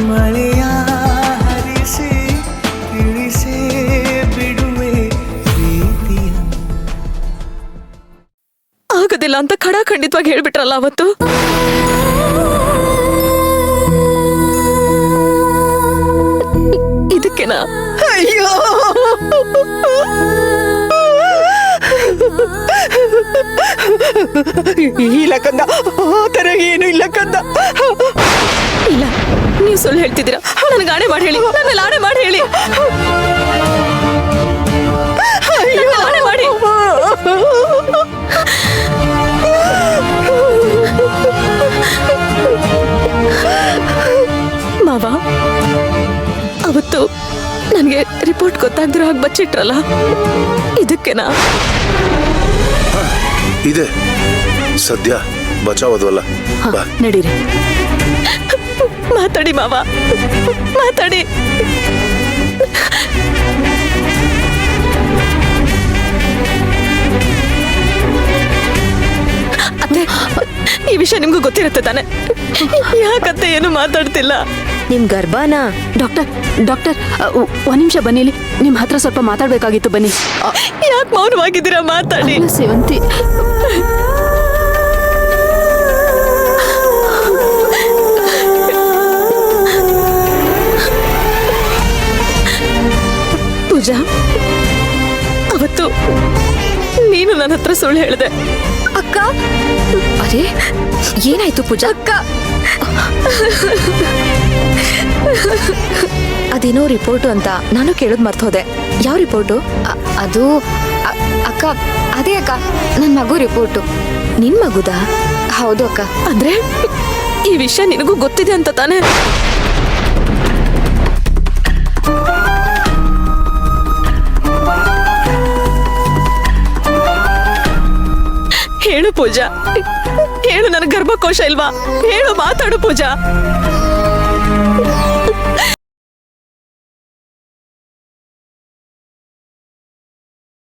ಮಳೆಯ ಹರಿಸಿ ತಿಳಿಸೇ ಬಿಡುವೆ ಪ್ರೀತಿಯ. ಆಗೋದಿಲ್ಲ ಅಂತ ಖಂಡಿತವಾಗಿ ಹೇಳ್ಬಿಟ್ರಲ್ಲ ಅವತ್ತು. ಇದಕ್ಕೆನಾ? ಅಯ್ಯೋ, ಇಲ್ಲ ಕಂದ, ಆ ಥರ ಏನು ಇಲ್ಲ ಕಂದ. ಇಲ್ಲ, ನೀವು ಸುಳ್ಳು ಹೇಳ್ತಿದ್ದೀರಾ. ನನಗೆ ಆಣೆ ಮಾಡಿ ಹೇಳಿ, ನನ್ನ ಆಣೆ ಮಾಡಿ ಹೇಳಿ. ಆಣೆ ಮಾಡಿ. ಮಾವ, ಅವತ್ತು ನನಗೆ ರಿಪೋರ್ಟ್ ಗೊತ್ತಾಗ್ದಿರೋ ಹಾಗೆ ಬಚ್ಚಿಟ್ರಲ್ಲ, ಇದಕ್ಕೆನಾ? ಇದೆ ಸದ್ಯ ಬಚಾವದ್ವಲ್ಲ. ನಡೀರಿ. ಮಾತಾಡಿ ಮಾವ, ಮಾತಾಡಿ. ಅತ್ತೆ, ಈ ವಿಷಯ ನಿಮ್ಗೂ ಗೊತ್ತಿರುತ್ತೆ ತಾನೆ? ಯಾಕತ್ತೆ ಏನು ಮಾತಾಡ್ತಿಲ್ಲ? ನಿಮ್ ಗರ್ಭನಾ? ಡಾಕ್ಟರ್ ಡಾಕ್ಟರ್ ಒಂದ್ ನಿಮಿಷ ಬನ್ನಿ, ಇಲ್ಲಿ ನಿಮ್ ಹತ್ರ ಸ್ವಲ್ಪ ಮಾತಾಡ್ಬೇಕಾಗಿತ್ತು, ಬನ್ನಿ. ಯಾಕೆ ಮೌನವಾಗಿದ್ದೀರಾ? ಮಾತಾಡಿ. ಅಲ್ಲ ಸೇವಂತಿ, ಪೂಜಾ, ಅವತ್ತು ನೀನು ನನ್ನ ಹತ್ರ ಸುಳ್ಳು ಹೇಳಿದೆ. ಅಕ್ಕ, ಅರೆ ಏನಾಯ್ತು ಪೂಜಾ? ಅಕ್ಕ, ಅದೇನೋ ರಿಪೋರ್ಟು ಅಂತ ನಾನು ಕೇಳೋದು ಮರ್ತೋದೆ. ಯಾವ ರಿಪೋರ್ಟು? ಅದು ಅಕ್ಕ, ಅದೇ ಅಕ್ಕ, ನನ್ನ ಮಗು ರಿಪೋರ್ಟು. ನಿನ್ ಮಗುದಾ? ಹೌದು ಅಕ್ಕ. ಅಂದ್ರೆ ಈ ವಿಷಯ ನಿನಗೂ ಗೊತ್ತಿದೆ ಅಂತ ತಾನೆ? ಹೇಳು ಪೂಜಾ, ಹೇಳು. ನನ್ನ ಗರ್ಭಕೋಶ ಇಲ್ವಾ? ಹೇಳು, ಮಾತಾಡು ಪೂಜಾ.